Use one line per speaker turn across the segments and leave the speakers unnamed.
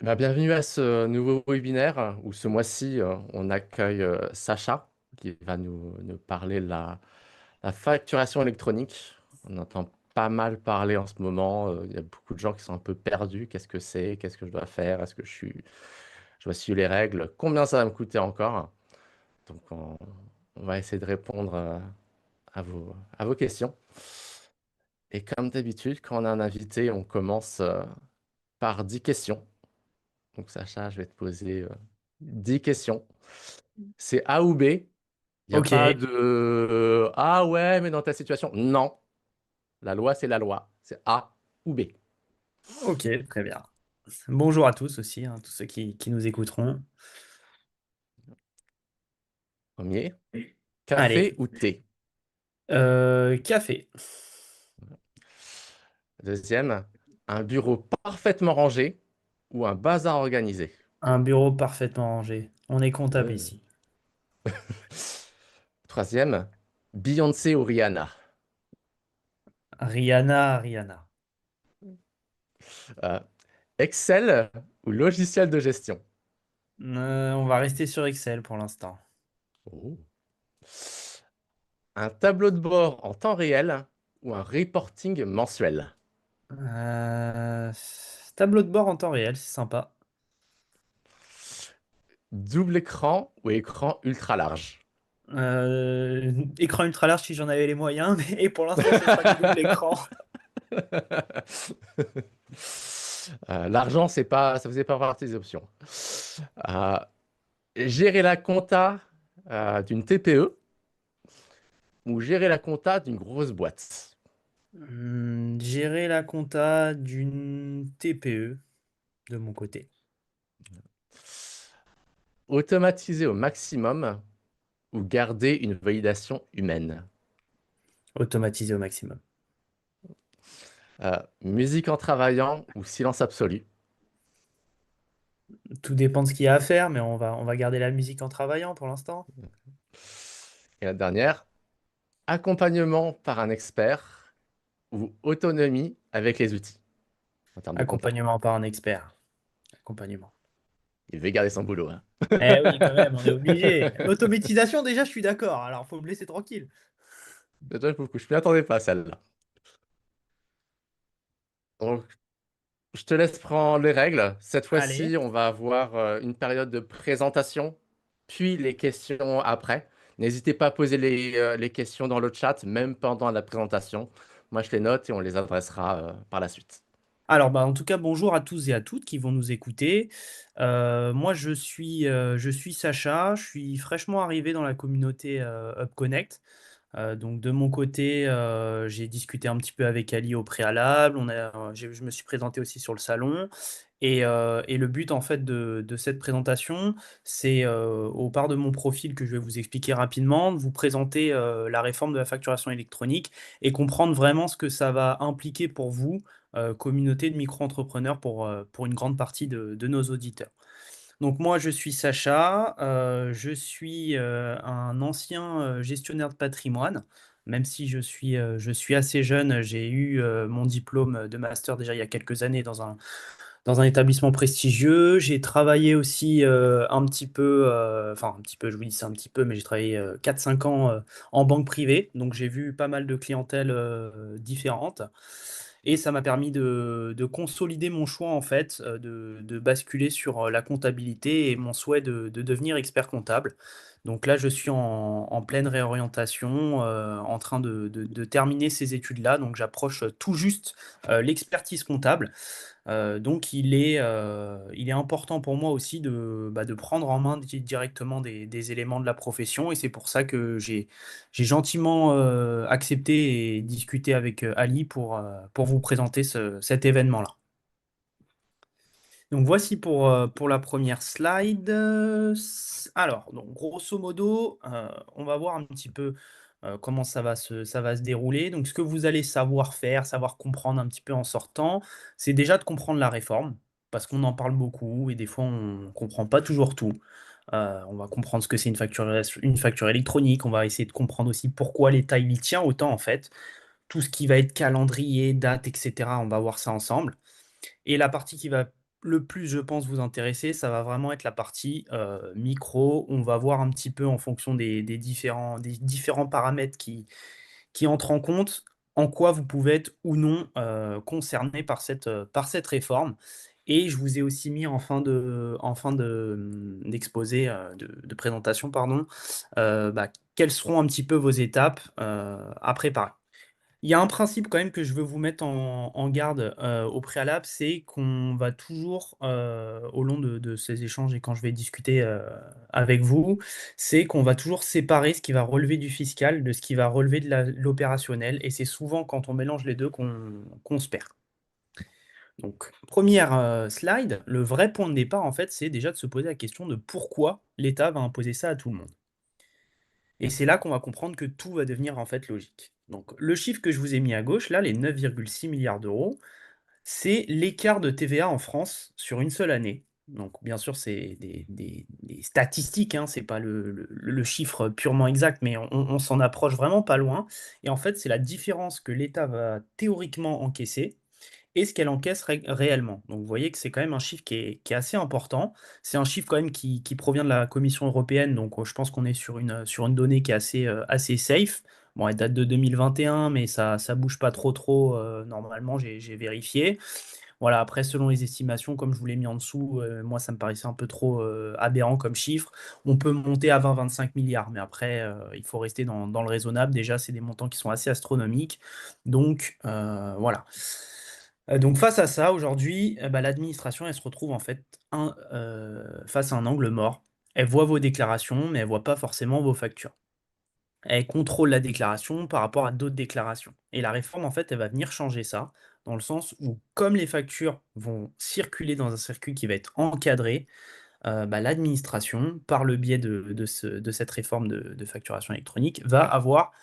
Bienvenue à ce nouveau webinaire où ce mois-ci, on accueille Sacha qui va nous parler de la facturation électronique. On entend pas mal parler en ce moment. Il y a beaucoup de gens qui sont un peu perdus. Qu'est-ce que c'est? Qu'est-ce que je dois faire? Est-ce que je dois suivre les règles? Combien ça va me coûter encore? Donc, on va essayer de répondre à vos questions. Et comme d'habitude, quand on a un invité, on commence par 10 questions. Donc, Sacha, je vais te poser 10 questions. C'est A ou B. Il n'y a
Ok,
pas de Ah ouais, mais dans ta situation. Non. La loi, c'est la loi. C'est A ou B.
ok, très bien. Bonjour à tous aussi, tous ceux qui nous écouteront.
Premier.
Allez,
Café ou thé.
café.
Deuxième. Un bureau parfaitement rangé ou un bazar organisé.
Un bureau parfaitement rangé. On est comptable
Euh.
ici.
Troisième. Beyoncé ou Rihanna.
Rihanna, Rihanna.
Euh, Excel ou logiciel de gestion.
On va rester sur Excel pour l'instant.
Oh. Un tableau de bord en temps réel ou un reporting mensuel.
Euh, Tableau de bord en temps réel, c'est sympa.
Double écran ou écran ultra large.
Écran ultra large si j'en avais les moyens, mais pour l'instant, ce sera du double écran.
L'argent, ça faisait pas partie des options. Euh, Gérer la compta d'une TPE ou gérer la compta d'une grosse boîte.
Gérer la compta d'une TPE de mon côté.
Automatiser au maximum ou garder une validation humaine.
Automatisé au maximum.
Musique en travaillant ou silence absolu.
Tout dépend de ce qu'il y a à faire, mais on va garder la musique en travaillant pour l'instant.
Et la dernière, accompagnement par un expert ou autonomie avec les outils en termes de compta.
Accompagnement par un expert. Accompagnement.
Il veut garder son boulot, hein.
Eh oui, quand même, on est obligé. L'automatisation, déjà, je suis d'accord. Alors, faut me laisser tranquille.
Déjà beaucoup. Je ne m'y attendais pas à celle-là. Donc, je te laisse prendre les règles. Cette
Allez.
fois-ci, on va avoir une période de présentation, puis les questions après. N'hésitez pas à poser les questions dans le chat, même pendant la présentation. Moi, je les note et on les adressera par la suite.
Alors, bah, en tout cas, bonjour à tous et à toutes qui vont nous écouter. Moi, je suis Sacha. Je suis fraîchement arrivé dans la communauté UpConnect. Donc de mon côté, j'ai discuté un petit peu avec Ali au préalable. Je me suis présenté aussi sur le salon et le but en fait de cette présentation, c'est, au part de mon profil que je vais vous expliquer rapidement, de vous présenter, la réforme de la facturation électronique et comprendre vraiment ce que ça va impliquer pour vous, communauté de micro-entrepreneurs pour une grande partie de nos auditeurs. Donc moi, je suis Sacha, je suis, un ancien, gestionnaire de patrimoine. Même si je suis assez jeune, j'ai eu, mon diplôme de master déjà il y a quelques années dans un établissement prestigieux. J'ai travaillé aussi, un petit peu, enfin un petit peu, je vous dis ça un petit peu, mais j'ai travaillé, 4-5 ans, en banque privée. Donc j'ai vu pas mal de clientèles, différentes et ça m'a permis de consolider mon choix en fait, de basculer sur, la comptabilité et mon souhait de devenir expert comptable. Donc là, je suis en pleine réorientation, en train de terminer ces études-là. Donc j'approche, tout juste, l'expertise comptable. Donc il est important pour moi aussi de prendre en main directement des éléments de la profession et c'est pour ça que j'ai gentiment, accepté et discuté avec, Ali pour vous présenter cet événement-là. Donc voici pour la première slide. Alors, donc grosso modo, on va voir un petit peu, comment ça va se dérouler. Donc ce que vous allez savoir faire, savoir comprendre un petit peu en sortant, c'est déjà de comprendre la réforme, parce qu'on en parle beaucoup et des fois on ne comprend pas toujours tout. On va comprendre ce que c'est une facture électronique, on va essayer de comprendre aussi pourquoi l'État il y tient autant en fait. Tout ce qui va être calendrier, date, et cetera, on va voir ça ensemble. Et la partie qui va le plus, je pense, vous intéresser, ça va vraiment être la partie, micro. On va voir un petit peu en fonction des différents paramètres qui entrent en compte, en quoi vous pouvez être ou non, concerné par cette réforme et je vous ai aussi mis en fin d'exposé, de présentation pardon, bah, quelles seront un petit peu vos étapes, à préparer. Il y a un principe quand même que je veux vous mettre en garde, au préalable, c'est qu'on va toujours, au long de ces échanges et quand je vais discuter, avec vous, c'est qu'on va toujours séparer ce qui va relever du fiscal de ce qui va relever de l'opérationnel et c'est souvent quand on mélange les 2 qu'on se perd. Donc 1re, slide, le vrai point de départ en fait, c'est déjà de se poser la question de pourquoi l'État va imposer ça à tout le monde? Et c'est là qu'on va comprendre que tout va devenir en fait logique. Donc le chiffre que je vous ai mis à gauche là, les 9,6 milliards d'euros, c'est l'écart de TVA en France sur une seule année. Donc bien sûr, c'est des statistiques, hein, c'est pas le chiffre purement exact, mais on s'en approche vraiment pas loin et en fait, c'est la différence que l'État va théoriquement encaisser et ce qu'elle encaisse réellement. Donc vous voyez que c'est quand même un chiffre qui est assez important. C'est un chiffre quand même qui provient de la Commission européenne, donc je pense qu'on est sur une donnée qui est assez safe. Bon, elle date de 2021, mais ça bouge pas trop, normalement, j'ai vérifié. Voilà, après selon les estimations, comme je vous l'ai mis en dessous, moi ça me paraissait un peu trop, aberrant comme chiffre. On peut monter à 20-25 milliards, mais après, il faut rester dans le raisonnable. Déjà, c'est des montants qui sont assez astronomiques, donc voilà. Donc face à ça, aujourd'hui, bah, l'administration, elle se retrouve en fait face à un angle mort. Elle voit vos déclarations, mais elle voit pas forcément vos factures. Elle contrôle la déclaration par rapport à d'autres déclarations et la réforme, en fait, elle va venir changer ça, dans le sens où comme les factures vont circuler dans un circuit qui va être encadré, bah, l'administration, par le biais de cette réforme de facturation électronique, va avoir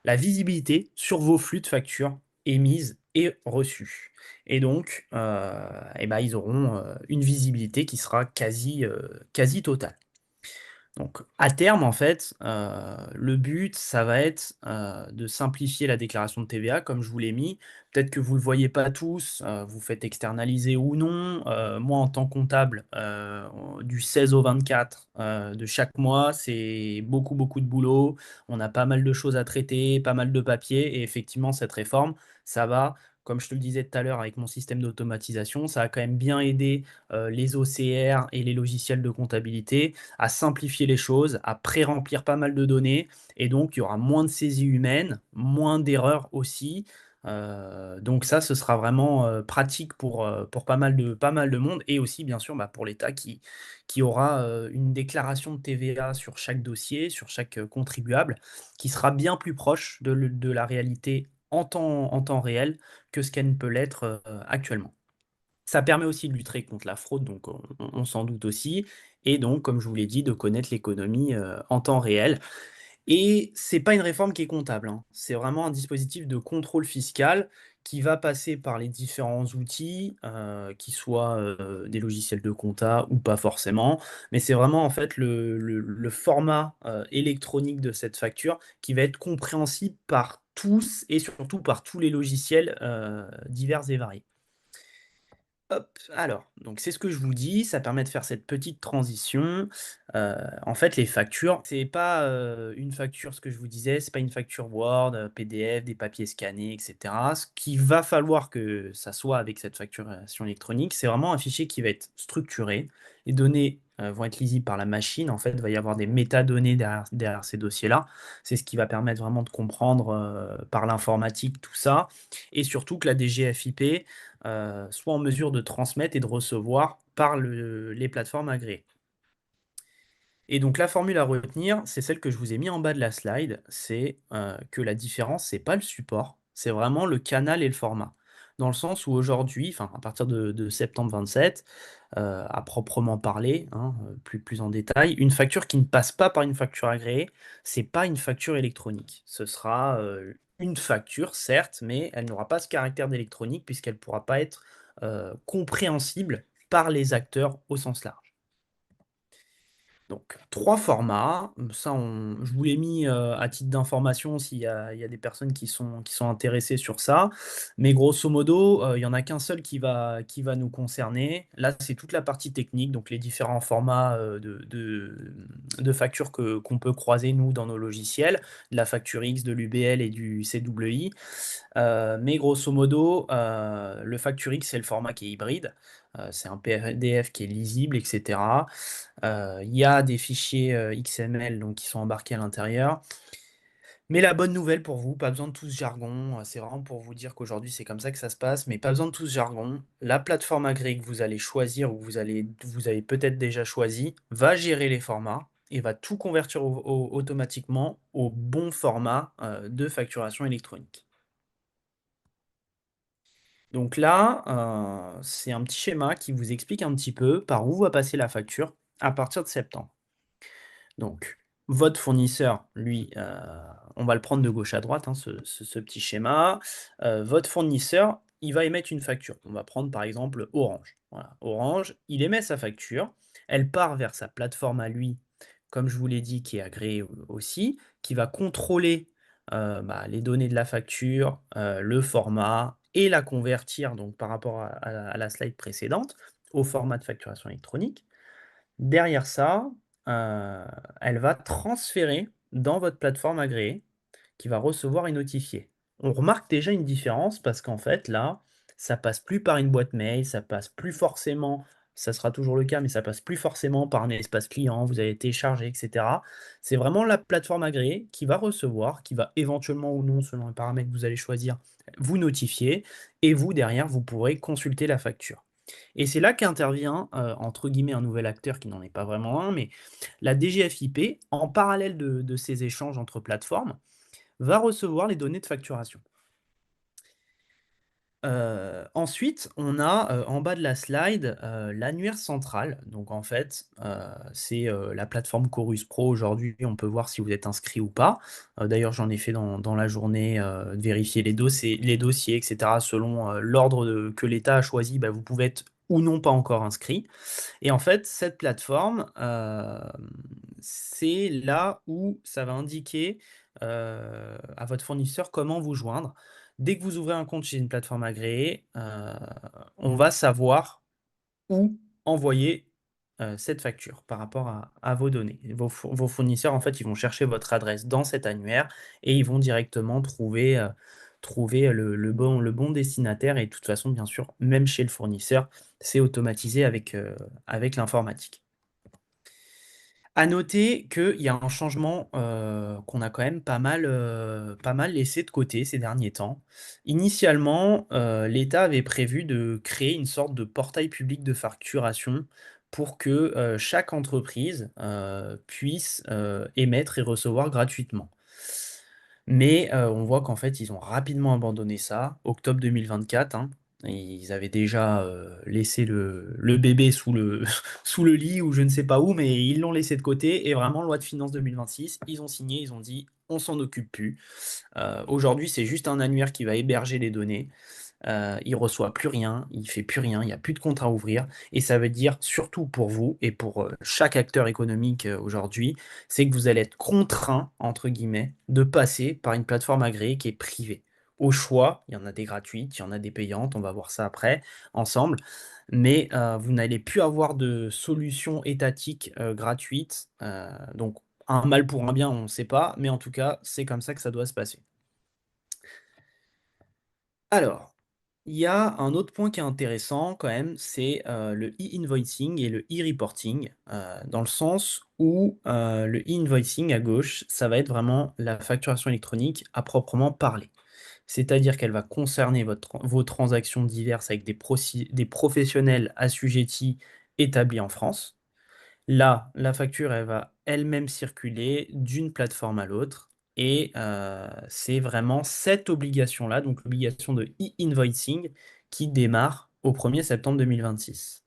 la visibilité sur vos flux de factures émises et reçues et donc et bah, ils auront, une visibilité qui sera quasi totale. Donc à terme, en fait, le but, ça va être, de simplifier la déclaration de TVA comme je vous l'ai mis. Peut-être que vous ne le voyez pas tous, vous faites externaliser ou non. Moi, en tant que comptable, du 16 au 24, de chaque mois, c'est beaucoup de boulot. On a pas mal de choses à traiter, pas mal de papiers et effectivement, cette réforme, ça va, comme je te le disais tout à l'heure avec mon système d'automatisation, ça a quand même bien aidé, les OCR et les logiciels de comptabilité à simplifier les choses, à pré-remplir pas mal de données et donc il y aura moins de saisies humaines, moins d'erreurs aussi. Donc ça, ce sera vraiment, pratique pour pas mal de monde et aussi bien sûr, bah, pour l'État qui aura, une déclaration de TVA sur chaque dossier, sur chaque, contribuable, qui sera bien plus proche de la réalité en temps réel que ce qu'elle ne peut l'être, actuellement. Ça permet aussi de lutter contre la fraude, donc on s'en doute aussi et donc comme je vous l'ai dit, de connaître l'économie, en temps réel et c'est pas une réforme qui est comptable, hein. C'est vraiment un dispositif de contrôle fiscal qui va passer par les différents outils, qui soient, des logiciels de compta ou pas forcément. Mais c'est vraiment en fait le format, électronique de cette facture qui va être compréhensible par tous et surtout par tous les logiciels, divers et variés. Hop, alors, donc c'est ce que je vous dis, ça permet de faire cette petite transition. En fait, les factures, c'est pas, une facture, ce que je vous disais, c'est pas une facture Word, PDF, des papiers scannés et cetera. Ce qu'il va falloir que ça soit avec cette facturation électronique, c'est vraiment un fichier qui va être structuré. Les données, vont être lisibles par la machine. En fait, il va y avoir des métadonnées derrière ces dossiers-là. C'est ce qui va permettre vraiment de comprendre, par l'informatique tout ça et surtout que la DGFiP, soit en mesure de transmettre et de recevoir par les plateformes agréées. Et donc la formule à retenir, c'est celle que je vous ai mis en bas de la slide, c'est, que la différence, c'est pas le support, c'est vraiment le canal et le format. Dans le sens où aujourd'hui, enfin à partir de septembre 27, à proprement parler, hein, plus en détail, une facture qui ne passe pas par une facture agréée, c'est pas une facture électronique. Ce sera, une facture certes, mais elle n'aura pas ce caractère d'électronique puisqu'elle ne pourra pas être, compréhensible par les acteurs au sens large. Donc, trois formats. Ça, je vous l'ai mis à titre d'information il y a des personnes qui sont intéressées sur ça. Mais grosso modo, il n'y en a qu'un seul qui va nous concerner. Là, c'est toute la partie technique, donc les différents formats de factures qu'on peut croiser, nous, dans nos logiciels, de la facture X, de l'UBL et du CWI. Mais grosso modo, le facture X, c'est le format qui est hybride. C'est un PDF qui est lisible, etc. Il y a des fichiers XML donc, qui sont embarqués à l'intérieur. Mais la bonne nouvelle pour vous, pas besoin de tout ce jargon. C'est vraiment pour vous dire qu'aujourd'hui, c'est comme ça que ça se passe, mais pas besoin de tout ce jargon. La plateforme agréée que vous allez choisir ou que vous avez peut-être déjà choisi va gérer les formats et va tout convertir automatiquement au bon format de facturation électronique. Donc là, c'est un petit schéma qui vous explique un petit peu par où va passer la facture à partir de septembre. Donc, votre fournisseur, lui, on va le prendre de gauche à droite, hein, ce petit schéma. Votre fournisseur, il va émettre une facture. On va prendre par exemple Orange. Voilà. Orange, il émet sa facture, elle part vers sa plateforme à lui, comme je vous l'ai dit, qui est agréée aussi, qui va contrôler les données de la facture, le format, et la convertir donc par rapport à la slide précédente, au format de facturation électronique. Derrière ça, heu, elle va transférer dans votre plateforme agréée, qui va recevoir et notifier. On remarque déjà une différence parce qu'en fait là, ça passe plus par une boîte mail, ça passe plus forcément, ça sera toujours le cas, mais ça passe plus forcément par un espace client, vous allez télécharger et cetera. C'est vraiment la plateforme agréée qui va recevoir, qui va éventuellement ou non, selon les paramètres que vous allez choisir, vous notifier et vous derrière, vous pourrez consulter la facture. Et c'est là qu'intervient, entre guillemets, «un nouvel acteur» qui n'en est pas vraiment un, mais la DGFiP, en parallèle de ces échanges entre plateformes, va recevoir les données de facturation. Ensuite, on a, en bas de la slide, l'annuaire central. Donc en fait, c'est, la plateforme Chorus Pro aujourd'hui, on peut voir si vous êtes inscrit ou pas. D'ailleurs, j'en ai fait dans la journée, vérifier les dossiers et cetera selon, l'ordre que l'État a choisi, vous pouvez être ou non pas encore inscrit. Et en fait, cette plateforme, c'est là où ça va indiquer, à votre fournisseur comment vous joindre. Dès que vous ouvrez un compte chez une plateforme agréée, on va savoir où envoyer, cette facture par rapport à vos données. Vos fournisseurs, en fait, ils vont chercher votre adresse dans cet annuaire et ils vont directement trouver le bon destinataire et de toute façon, bien sûr, même chez le fournisseur, c'est automatisé avec l'informatique. À noter qu'il y a un changement, qu'on a quand même pas mal laissé de côté ces derniers temps. Initialement, l'État avait prévu de créer une sorte de portail public de facturation pour que, chaque entreprise, puisse, émettre et recevoir gratuitement. Mais, on voit qu'en fait, ils ont rapidement abandonné ça, octobre 2024, hein. Ils avaient déjà, laissé le bébé sous le sous le lit ou je ne sais pas où, mais ils l'ont laissé de côté et vraiment loi de finances 2026, ils ont signé, ils ont dit: «On s'en occupe plus». Aujourd'hui, c'est juste un annuaire qui va héberger les données. Il reçoit plus rien, il fait plus rien, il y a plus de compte à ouvrir et ça veut dire surtout pour vous et pour, chaque acteur économique, aujourd'hui, c'est que vous allez être «contraint» entre guillemets de passer par une plateforme agréée qui est privée. Au choix, il y en a des gratuites, il y en a des payantes, on va voir ça après ensemble, mais, vous n'allez plus avoir de solution étatique, gratuite, donc un mal pour un bien, on ne sait pas, mais en tout cas, c'est comme ça que ça doit se passer. Alors, il y a un autre point qui est intéressant quand même, c'est, le e-invoicing et le e-reporting, dans le sens où, le e-invoicing à gauche, ça va être vraiment la facturation électronique à proprement parler. C'est-à-dire qu'elle va concerner vos transactions diverses avec des professionnels assujettis établis en France. Là, la facture, elle va elle-même circuler d'une plateforme à l'autre et c'est vraiment cette obligation-là, donc l'obligation de e-invoicing qui démarre au 1er septembre 2026.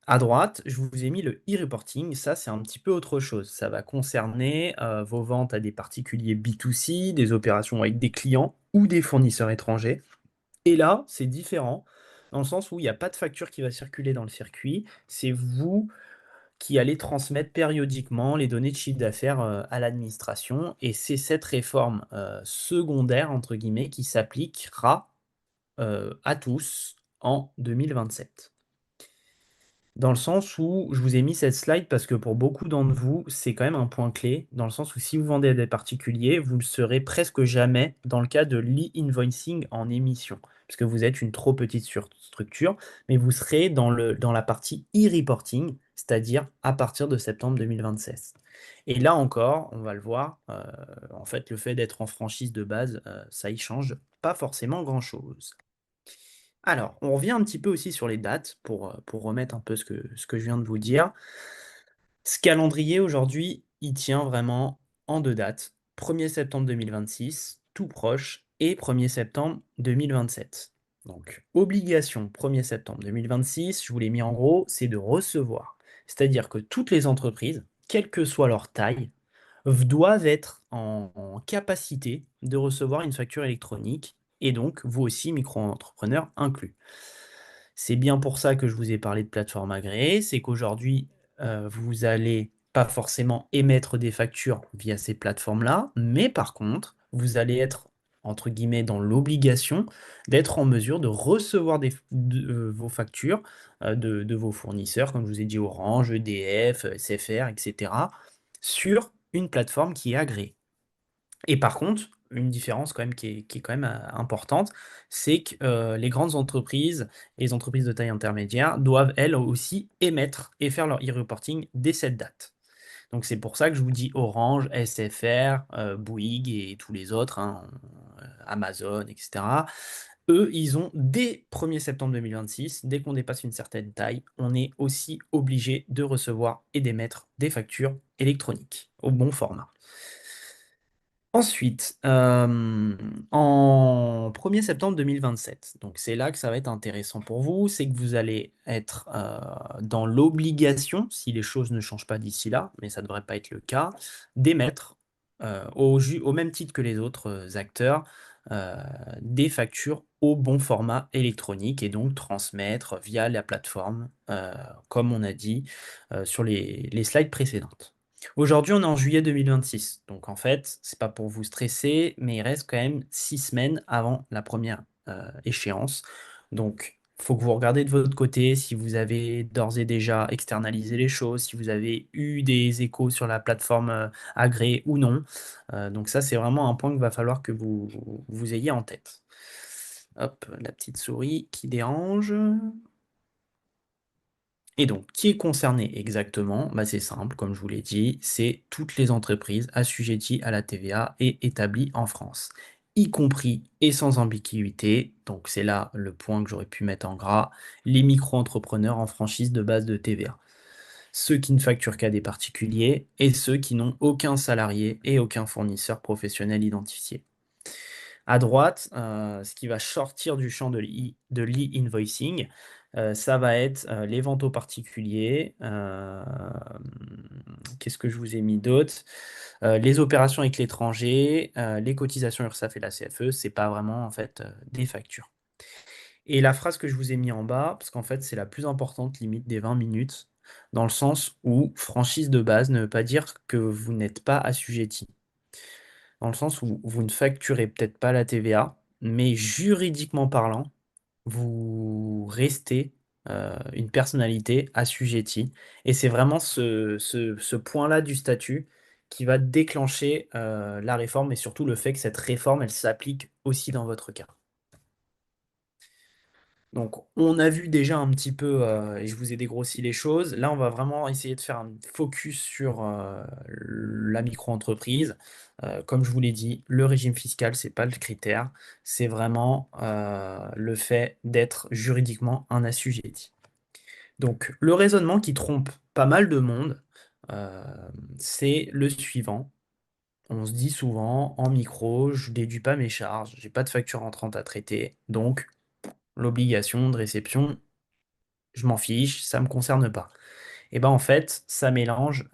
À droite, je vous ai mis le e-reporting, ça c'est un petit peu autre chose. Ça va concerner, vos ventes à des particuliers B2C, des opérations avec des clients ou des fournisseurs étrangers et là, c'est différent dans le sens où il y a pas de facture qui va circuler dans le circuit, c'est vous qui allait transmettre périodiquement les données de chiffre d'affaires à l'administration. Et c'est cette réforme secondaire, entre guillemets, qui s'appliquera à tous en 2027. Dans le sens où je vous ai mis cette slide parce que pour beaucoup d'entre vous, c'est quand même un point clé, dans le sens où si vous vendez à des particuliers, vous ne serez presque jamais dans le cas de l'e-invoicing en émission, parce que vous êtes une trop petite structure, mais vous serez dans la partie e-reporting, c'est-à-dire à partir de septembre 2026. Et là encore, on va le voir, en fait, le fait d'être en franchise de base, ça y change pas forcément grand-chose. Alors, on revient un petit peu aussi sur les dates pour remettre un peu ce que je viens de vous dire. Ce calendrier aujourd'hui, il tient vraiment en 2 dates. 1er septembre 2026, tout proche, et 1er septembre 2027. Donc, obligation 1er septembre 2026, je vous l'ai mis en gros, c'est de recevoir. C'est-à-dire que toutes les entreprises, quelle que soit leur taille, doivent être en capacité de recevoir une facture électronique et donc vous aussi, micro-entrepreneurs inclus. C'est bien pour ça que je vous ai parlé de plateforme agréée, c'est qu'aujourd'hui, vous allez pas forcément émettre des factures via ces plateformes-là, mais par contre, vous allez être, entre guillemets, «dans l'obligation» d'être en mesure de recevoir vos factures, de vos fournisseurs, comme je vous ai dit, Orange, EDF, SFR et cetera, sur une plateforme qui est agréée. Et par contre, une différence quand même qui est quand même, importante, c'est que, les grandes entreprises et les entreprises de taille intermédiaire doivent elles aussi émettre et faire leur e-reporting dès cette date. Donc c'est pour ça que je vous dis Orange, SFR, Bouygues et tous les autres, hein, Amazon et cetera. Eux, ils ont dès 1er septembre 2026, dès qu'on dépasse une certaine taille, on est aussi obligé de recevoir et d'émettre des factures électroniques au bon format. Ensuite, en 1er septembre 2027, donc c'est là que ça va être intéressant pour vous, c'est que vous allez être, dans l'obligation, si les choses ne changent pas d'ici là, mais ça ne devrait pas être le cas, d'émettre, au même titre que les autres, acteurs, heu, des factures au bon format électronique et donc transmettre via la plateforme, comme on a dit, sur les slides précédentes. Aujourd'hui, on est en juillet 2026, donc en fait, c'est pas pour vous stresser, mais il reste quand même 6 semaines avant la première échéance. Donc, faut que vous regardez de votre côté si vous avez d'ores et déjà externalisé les choses, si vous avez eu des échos sur la plateforme, agréée ou non. Donc ça, c'est vraiment un point qu'il va falloir que vous ayez en tête. Hop, la petite souris qui dérange. Et donc, qui est concerné exactement? Bah, c'est simple, comme je vous l'ai dit, c'est toutes les entreprises assujetties à la TVA et établies en France, y compris et sans ambiguïté, donc c'est là le point que j'aurais pu mettre en gras, les micro-entrepreneurs en franchise de base de TVA. Ceux qui ne facturent qu'à des particuliers et ceux qui n'ont aucun salarié et aucun fournisseur professionnel identifié. À droite, ce qui va sortir du champ de l'e-invoicing, ça va être, les ventes aux particuliers, qu'est-ce que je vous ai mis d'autre? Les opérations avec l'étranger, les cotisations URSSAF et la CFE, c'est pas vraiment en fait, des factures. Et la phrase que je vous ai mis en bas, parce qu'en fait c'est la plus importante, limite des 20 minutes, dans le sens où franchise de base ne veut pas dire que vous n'êtes pas assujetti. Dans le sens où vous ne facturez peut-être pas la TVA, mais juridiquement parlant, vous restez, une personnalité assujettie et c'est vraiment ce point-là du statut qui va déclencher, la réforme et surtout le fait que cette réforme, elle s'applique aussi dans votre cas. Donc, on a vu déjà un petit peu, et je vous ai dégrossi les choses. Là, on va vraiment essayer de faire un focus sur, la micro-entreprise. Comme je vous l'ai dit, le régime fiscal, c'est pas le critère, c'est vraiment, le fait d'être juridiquement un assujetti. Donc, le raisonnement qui trompe pas mal de monde, c'est le suivant. On se dit souvent: «En micro, je déduis pas mes charges, j'ai pas de facture entrante à traiter, donc l'obligation de réception, je m'en fiche, ça me concerne pas». Et ben, en fait, ça mélange,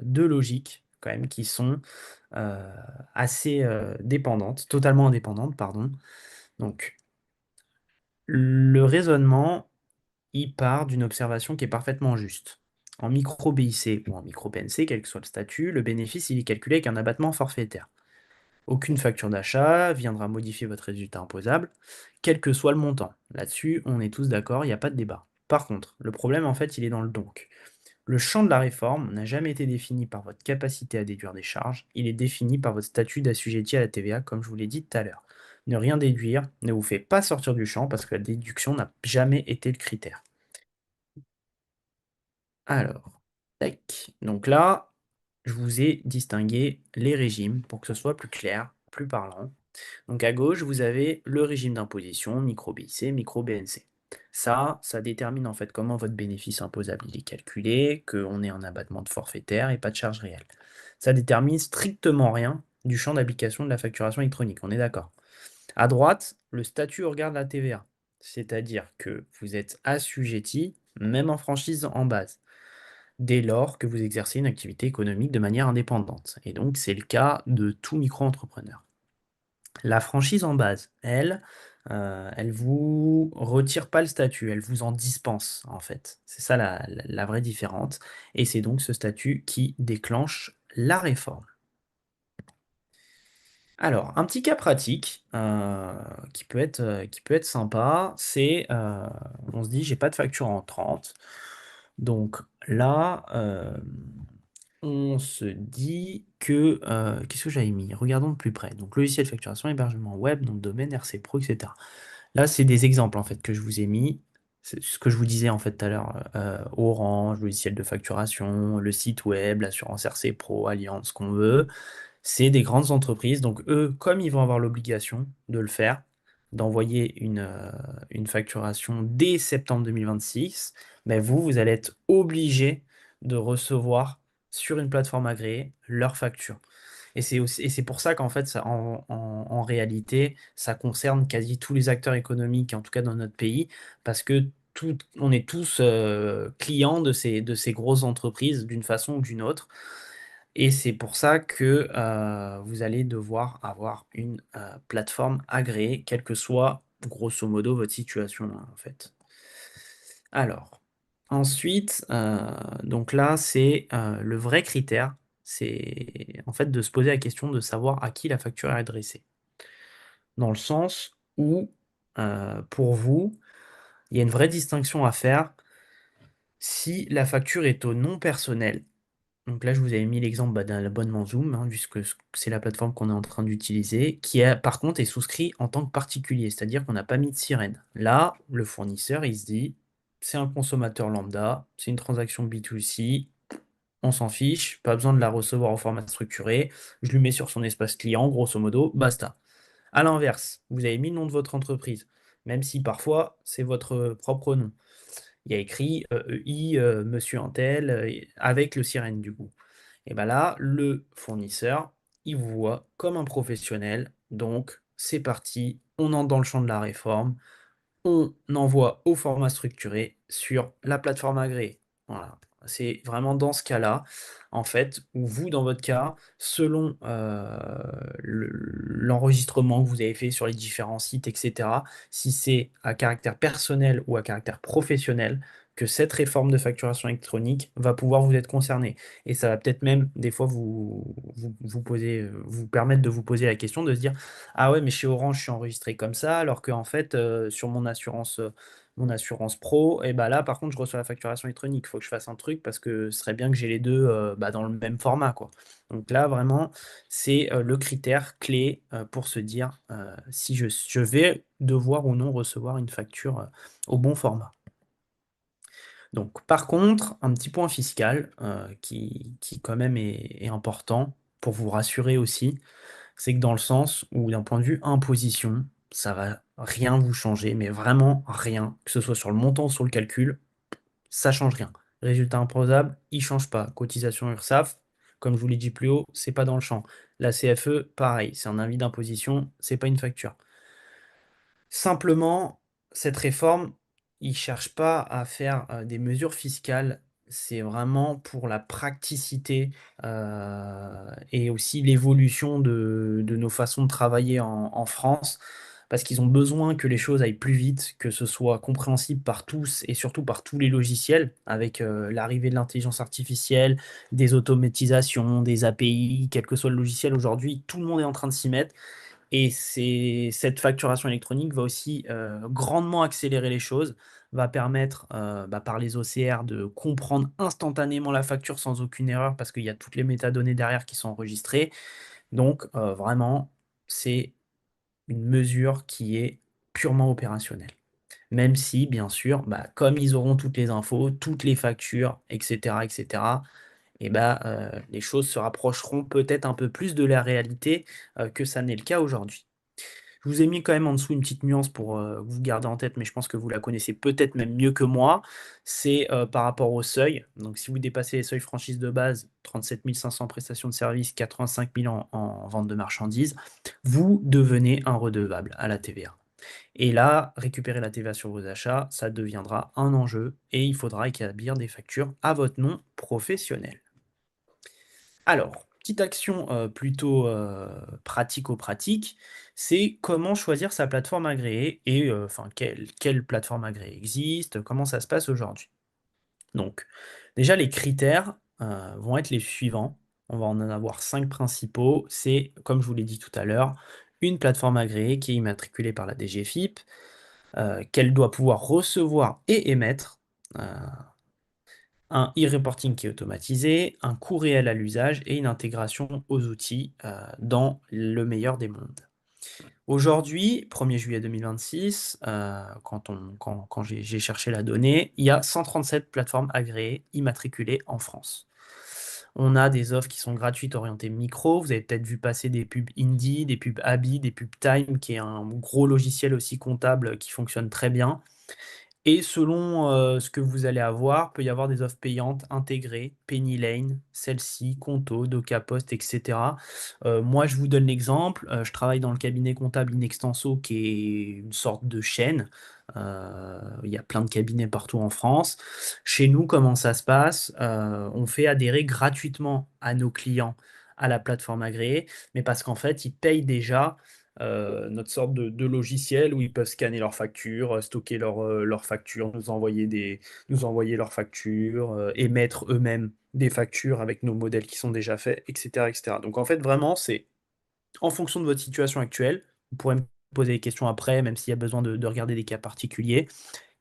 2 logiques quand même qui sont, heu, assez, dépendantes, totalement indépendantes, pardon. Donc le raisonnement, il part d'une observation qui est parfaitement juste. En micro BIC ou en micro BNC, quel que soit le statut, le bénéfice il est calculé avec un abattement forfaitaire. Aucune facture d'achat viendra modifier votre résultat imposable, quel que soit le montant. Là-dessus, on est tous d'accord, il n'y a pas de débat. Par contre, le problème, en fait, il est dans le donc. Le champ de la réforme n'a jamais été défini par votre capacité à déduire des charges, il est défini par votre statut d'assujetti à la TVA, comme je vous l'ai dit tout à l'heure. Ne rien déduire ne vous fait pas sortir du champ parce que la déduction n'a jamais été le critère. Alors, tac. Donc là, je vous ai distingué les régimes pour que ce soit plus clair, plus parlant. Donc à gauche, vous avez le régime d'imposition, micro-BIC, micro-BNC. Ça détermine en fait comment votre bénéfice imposable il est calculé, qu'on ait un abattement de forfaitaire et pas de charge réelle. Ça détermine strictement rien du champ d'application de la facturation électronique, on est d'accord. À droite, le statut au regard de la TVA, c'est-à-dire que vous êtes assujetti, même en franchise en base, dès lors que vous exercez une activité économique de manière indépendante. Et donc c'est le cas de tout micro-entrepreneur. La franchise en base, elle, elle vous retire pas le statut, elle vous en dispense, en fait. C'est ça la vraie différence et c'est donc ce statut qui déclenche la réforme. Alors, un petit cas pratique, qui peut être sympa, c'est, on se dit: «J'ai pas de facture entrante». Donc là, on se dit que, qu'est-ce que j'avais mis? Regardons de plus près. Donc logiciel de facturation, hébergement web, nom de domaine, RC Pro, et cetera. Là, c'est des exemples, en fait, que je vous ai mis. C'est ce que je vous disais, en fait, tout à l'heure, Orange, logiciel de facturation, le site web, l'assurance RC Pro, Allianz, ce qu'on veut. C'est des grandes entreprises, donc eux, comme ils vont avoir l'obligation de le faire, d'envoyer une facturation dès septembre 2026, ben vous allez être obligé de recevoir sur une plateforme agréée leurs factures. Et c'est pour ça qu'en fait, en réalité, ça concerne quasi tous les acteurs économiques, en tout cas dans notre pays, parce que on est tous clients de ces grosses entreprises d'une façon ou d'une autre. Et c'est pour ça que vous allez devoir avoir une plateforme agréée, quelle que soit grosso modo votre situation, hein, en fait. Alors, ensuite, donc là, c'est le vrai critère, c'est en fait de se poser la question de savoir à qui la facture est adressée. Dans le sens où, pour vous, il y a une vraie distinction à faire si la facture est au nom personnel. Donc là, je vous avais mis l'exemple, bah, d'un abonnement Zoom, hein, puisque c'est la plateforme qu'on est en train d'utiliser, qui a, par contre, est souscrit en tant que particulier, c'est-à-dire qu'on n'a pas mis de sirène. Là, le fournisseur, il se dit, c'est un consommateur lambda, c'est une transaction B2C, on s'en fiche, pas besoin de la recevoir au format structuré, je lui mets sur son espace client, grosso modo, basta. À l'inverse, vous avez mis le nom de votre entreprise, même si parfois c'est votre propre nom. Il y a écrit EI, Monsieur Untel, avec le sirène du coup. Et ben là, le fournisseur, il vous voit comme un professionnel. Donc, c'est parti, on entre dans le champ de la réforme, on envoie au format structuré sur la plateforme agréée. Voilà. C'est vraiment dans ce cas-là, en fait, où vous, dans votre cas, selon l'enregistrement que vous avez fait sur les différents sites, etc., si c'est à caractère personnel ou à caractère professionnel, que cette réforme de facturation électronique va pouvoir vous être concernée. Et ça va peut-être même, des fois, vous permettre de vous poser la question de se dire, ah ouais, mais chez Orange, je suis enregistré comme ça, alors qu'en fait, sur mon assurance pro, et bah là, par contre, je reçois la facturation électronique. Il faut que je fasse un truc parce que ce serait bien que j'ai les deux bah, dans le même format, quoi. Donc là, vraiment, c'est le critère clé pour se dire si je vais devoir ou non recevoir une facture au bon format. Donc, par contre, un petit point fiscal qui quand même est important pour vous rassurer aussi, c'est que dans le sens où d'un point de vue imposition, ça va rien vous changer, mais vraiment rien, que ce soit sur le montant ou sur le calcul, ça change rien. Résultat imposable, il change pas. Cotisation URSSAF, comme je vous l'ai dit plus haut, c'est pas dans le champ. La CFE, pareil, c'est un avis d'imposition, c'est pas une facture. Simplement, cette réforme, ils ne cherchent pas à faire, des mesures fiscales. C'est vraiment pour la praticité, et aussi l'évolution de nos façons de travailler en France. parce qu'ils ont besoin que les choses aillent plus vite, que ce soit compréhensible par tous et surtout par tous les logiciels, avec l'arrivée de l'intelligence artificielle, des automatisations, des API, quel que soit le logiciel aujourd'hui, tout le monde est en train de s'y mettre. Et cette facturation électronique va aussi grandement accélérer les choses, va permettre par les OCR de comprendre instantanément la facture sans aucune erreur parce qu'il y a toutes les métadonnées derrière qui sont enregistrées. Donc vraiment, c'est une mesure qui est purement opérationnelle. Même si, bien sûr, comme ils auront toutes les infos, toutes les factures, etc., etc., et les choses se rapprocheront peut-être un peu plus de la réalité que ça n'est le cas aujourd'hui. Je vous ai mis quand même en dessous une petite nuance pour que vous garder en tête, mais je pense que vous la connaissez peut-être même mieux que moi. C'est par rapport au seuil. Donc, si vous dépassez les seuils franchise de base, 37 500 prestations de services, 85 000 en vente de marchandises, vous devenez un redevable à la TVA. Et là, récupérer la TVA sur vos achats, ça deviendra un enjeu et il faudra établir des factures à votre nom professionnel. Alors, petite action plutôt pratico-pratique, c'est comment choisir sa plateforme agréée et enfin quelle plateforme agréée existe, comment ça se passe aujourd'hui. Donc, déjà, les critères vont être les suivants. On va en avoir 5 principaux. C'est, comme je vous l'ai dit tout à l'heure, une plateforme agréée qui est immatriculée par la DGFiP, qu'elle doit pouvoir recevoir et émettre. Un e-reporting qui est automatisé, un coût réel à l'usage et une intégration aux outils dans le meilleur des mondes. Aujourd'hui, 1er juillet 2026, quand j'ai cherché la donnée, il y a 137 plateformes agréées immatriculées en France. On a des offres qui sont gratuites orientées micro. Vous avez peut-être vu passer des pubs Indie, des pubs Abi, des pubs Time, qui est un gros logiciel aussi comptable qui fonctionne très bien. Et selon, ce que vous allez avoir, peut y avoir des offres payantes intégrées, Penny Lane, Celle-ci, Conto, DocaPost, et cetera. Moi, je vous donne l'exemple, je travaille dans le cabinet comptable Inextenso, qui est une sorte de chaîne. Il y a plein de cabinets partout en France. Chez nous, comment ça se passe? On fait adhérer gratuitement à nos clients à la plateforme agréée, mais parce qu'en fait, ils payent déjà notre sorte de logiciel où ils peuvent scanner leurs factures, stocker leurs factures, nous envoyer leurs factures, émettre eux-mêmes des factures avec nos modèles qui sont déjà faits, etc., etc. Donc en fait, vraiment, c'est en fonction de votre situation actuelle. Vous pourrez me poser des questions après, même s'il y a besoin de regarder des cas particuliers.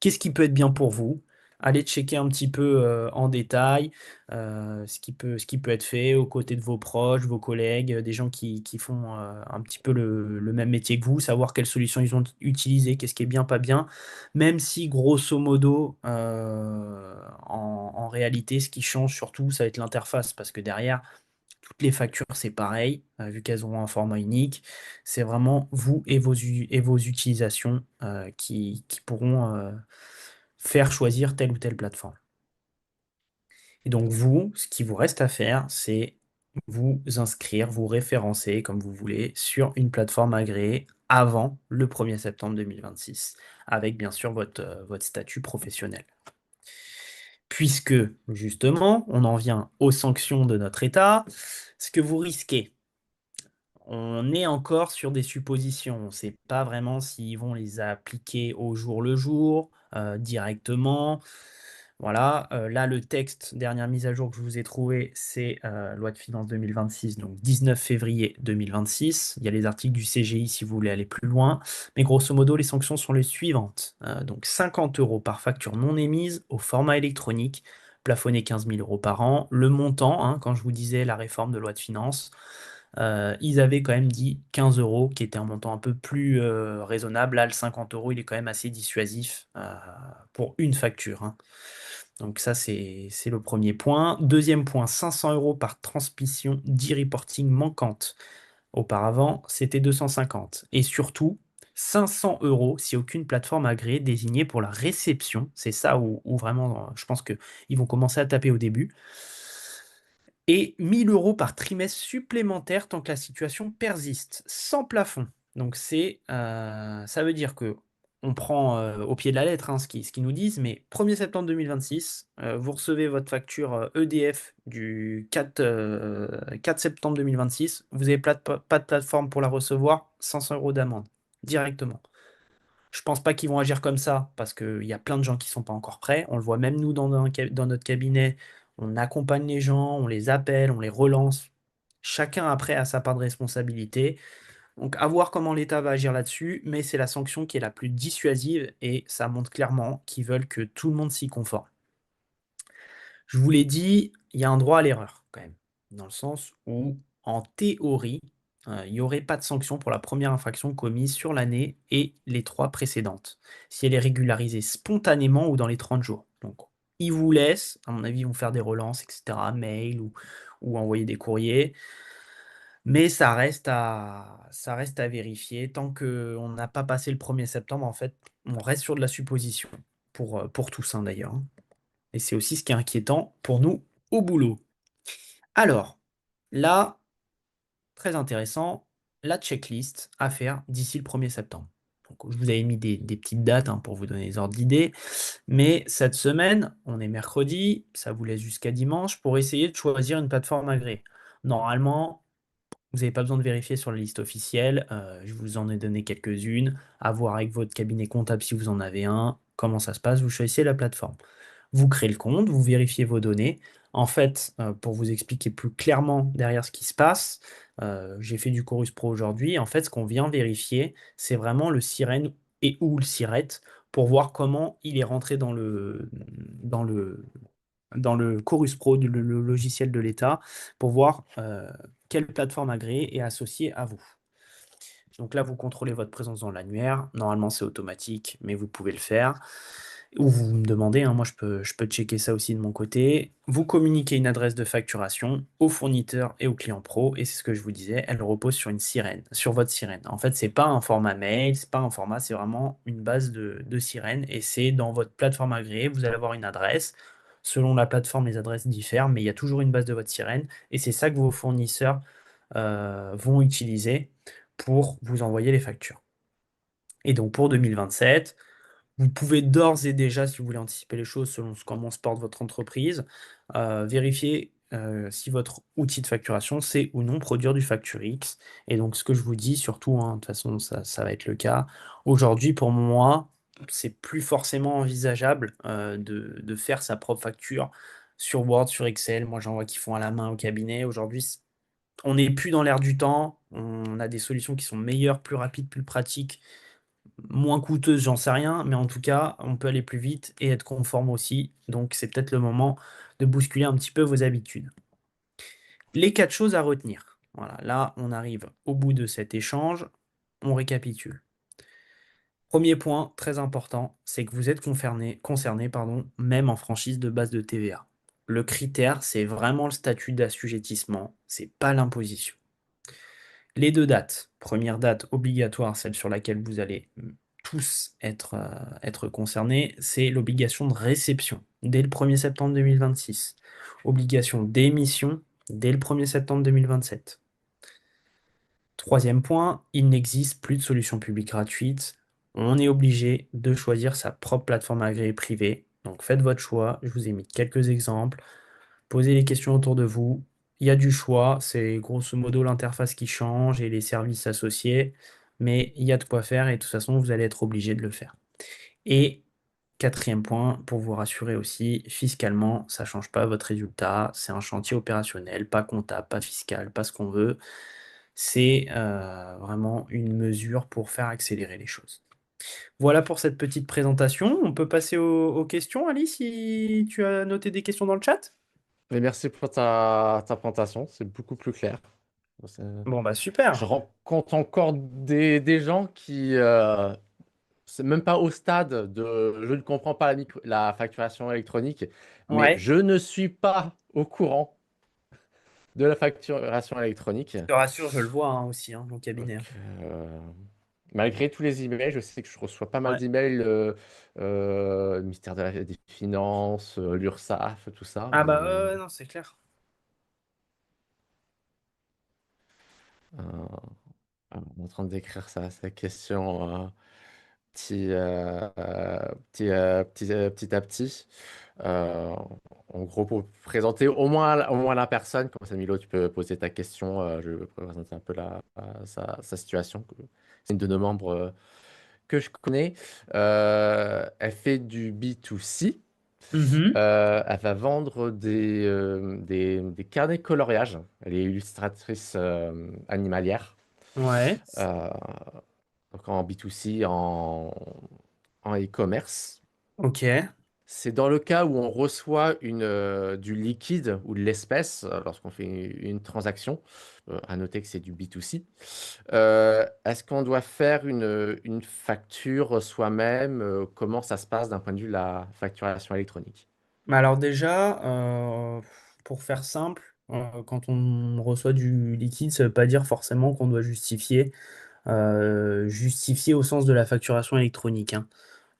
Qu'est-ce qui peut être bien pour vous? Allez checker un petit peu en détail ce qui peut être fait aux côtés de vos proches, vos collègues, des gens qui font un petit peu le même métier que vous, savoir quelles solutions ils ont utilisées, qu'est-ce qui est bien, pas bien, même si grosso modo, en réalité, ce qui change surtout, ça va être l'interface, parce que derrière, toutes les factures, c'est pareil, vu qu'elles auront un format unique. C'est vraiment vous et vos utilisations qui pourront faire choisir telle ou telle plateforme. Et donc vous, ce qui vous reste à faire, c'est vous inscrire, vous référencer, comme vous voulez, sur une plateforme agréée avant le 1er septembre 2026, avec bien sûr votre statut professionnel. Puisque, justement, on en vient aux sanctions de notre État, ce que vous risquez, on est encore sur des suppositions. On ne sait pas vraiment s'ils vont les appliquer au jour le jour, directement. Voilà, là, le texte, dernière mise à jour que je vous ai trouvé, c'est loi de finances 2026, donc 19 février 2026. Il y a les articles du CGI si vous voulez aller plus loin. Mais grosso modo, les sanctions sont les suivantes. Donc 50 € par facture non émise au format électronique, plafonné 15 000 € par an. Le montant, hein, quand je vous disais la réforme de loi de finances, ils avaient quand même dit 15 €, qui était un montant un peu plus raisonnable. Là, le 50 €, il est quand même assez dissuasif pour une facture, hein. Donc ça, c'est le premier point. Deuxième point, 500 € par transmission d'e-reporting manquante. Auparavant, c'était 250. Et surtout, 500 € si aucune plateforme agréée désignée pour la réception. C'est ça où vraiment, je pense qu'ils vont commencer à taper au début. Et 1 000 € par trimestre supplémentaire tant que la situation persiste, sans plafond. Donc ça veut dire que on prend, au pied de la lettre, hein, ce qu'ils nous disent, mais 1er septembre 2026, vous recevez votre facture, EDF du 4 septembre 2026, vous avez pas de plateforme pour la recevoir, 500 € d'amende. directement. Je pense pas qu'ils vont agir comme ça parce qu'il y a plein de gens qui sont pas encore prêts. On le voit même nous dans notre cabinet. On accompagne les gens, on les appelle, on les relance. Chacun après a sa part de responsabilité. Donc à voir comment l'État va agir là-dessus, mais c'est la sanction qui est la plus dissuasive et ça montre clairement qu'ils veulent que tout le monde s'y conforme. Je vous l'ai dit, il y a un droit à l'erreur quand même, dans le sens où, en théorie, il n'y aurait pas de sanction pour la première infraction commise sur l'année et les 3 précédentes, si elle est régularisée spontanément ou dans les 30 jours. Donc, ils vous laissent, à mon avis, ils vont faire des relances, et cetera, mail ou envoyer des courriers, mais ça reste à vérifier. Tant qu'on n'a pas passé le 1er septembre, en fait, on reste sur de la supposition, pour tous, hein, d'ailleurs, hein. Et c'est aussi ce qui est inquiétant pour nous au boulot. Alors, là, très intéressant, la checklist à faire d'ici le 1er septembre. Donc, je vous avais mis des petites dates hein, pour vous donner des ordres d'idées. Mais cette semaine, on est mercredi, ça vous laisse jusqu'à dimanche pour essayer de choisir une plateforme agréée. Normalement, vous n'avez pas besoin de vérifier sur la liste officielle. Je vous en ai donné quelques-unes. À voir avec votre cabinet comptable si vous en avez un. Comment ça se passe? Vous choisissez la plateforme. Vous créez le compte, vous vérifiez vos données. En fait, pour vous expliquer plus clairement derrière ce qui se passe, j'ai fait du Chorus Pro aujourd'hui. En fait, ce qu'on vient vérifier, c'est vraiment le sirène et ou le siret pour voir comment il est rentré dans le, dans le Chorus Pro, le logiciel de l'État, pour voir quelle plateforme agréée est associée à vous. Donc là, vous contrôlez votre présence dans l'annuaire. Normalement, c'est automatique, mais vous pouvez le faire. Ou vous me demandez, hein, moi je peux checker ça aussi de mon côté. Vous communiquez une adresse de facturation au fournisseur et au client pro, et c'est ce que je vous disais, elle repose sur une sirène, sur votre sirène. En fait, c'est pas un format mail, c'est pas un format, c'est vraiment une base de sirène, et c'est dans votre plateforme agréée, vous allez avoir une adresse. Selon la plateforme, les adresses diffèrent, mais il y a toujours une base de votre sirène, et c'est ça que vos fournisseurs vont utiliser pour vous envoyer les factures. Et donc pour 2027, vous pouvez d'ores et déjà, si vous voulez anticiper les choses selon comment se porte votre entreprise, vérifier si votre outil de facturation sait ou non produire du Facturix. Et donc ce que je vous dis, surtout, hein, de toute façon ça va être le cas, aujourd'hui pour moi, c'est plus forcément envisageable de faire sa propre facture sur Word, sur Excel. Moi j'en vois qui font à la main au cabinet. Aujourd'hui, on n'est plus dans l'air du temps, on a des solutions qui sont meilleures, plus rapides, plus pratiques, moins coûteuses, j'en sais rien, mais en tout cas, on peut aller plus vite et être conforme aussi. Donc, c'est peut-être le moment de bousculer un petit peu vos habitudes. Les 4 choses à retenir. Voilà, là, on arrive au bout de cet échange. On récapitule. Premier point très important, c'est que vous êtes concerné, pardon, même en franchise de base de TVA. Le critère, c'est vraiment le statut d'assujettissement, c'est pas l'imposition. Les 2 dates. Première date obligatoire, celle sur laquelle vous allez tous être concernés, c'est l'obligation de réception dès le 1er septembre 2026. Obligation d'émission dès le 1er septembre 2027. Troisième point, il n'existe plus de solution publique gratuite. On est obligé de choisir sa propre plateforme agréée privée. Donc faites votre choix. Je vous ai mis quelques exemples. Posez les questions autour de vous. Il y a du choix, c'est grosso modo l'interface qui change et les services associés, mais il y a de quoi faire et de toute façon, vous allez être obligé de le faire. Et quatrième point, pour vous rassurer aussi, fiscalement, ça ne change pas votre résultat, c'est un chantier opérationnel, pas comptable, pas fiscal, pas ce qu'on veut. C'est vraiment une mesure pour faire accélérer les choses. Voilà pour cette petite présentation. On peut passer aux questions, Alice, si tu as noté des questions dans le chat?
Et merci pour ta présentation, c'est beaucoup plus clair. C'est-
Bon, bah
Je
super.
rencontre encore des gens qui, c'est même pas au stade de je ne comprends pas la facturation électronique, mais
Ouais,
je ne suis pas au courant de la facturation électronique.
je te rassure, je le vois hein, aussi, hein, mon
Donc,
cabinet, hein.
malgré tous les emails, je sais que je reçois pas mal
Ouais.
d'emails, ministère des Finances, l'URSSAF, tout ça,
Ah bah
mais
ouais, ouais, non, c'est clair.
euh, on est en train d'écrire sa question petit à petit. Euh, En gros, pour présenter au moins la personne, comme ça, Milo, tu peux poser ta question. Je vais présenter un peu sa situation. C'est une de nos membres que je connais. Elle fait du B2C.
Mhm.
Elle va vendre des carnets de coloriage. Elle est illustratrice animalière.
Ouais.
Euh, donc en B2C, en e-commerce.
Ok.
C'est dans le cas où on reçoit du liquide ou de l'espèce lorsqu'on fait une transaction. À noter que c'est du B2C. Est-ce qu'on doit faire une facture soi-même? Comment ça se passe d'un point de vue de la facturation électronique?
Mais alors déjà, pour faire simple, quand on reçoit du liquide, ça veut pas dire forcément qu'on doit justifier. Justifier au sens de la facturation électronique, hein.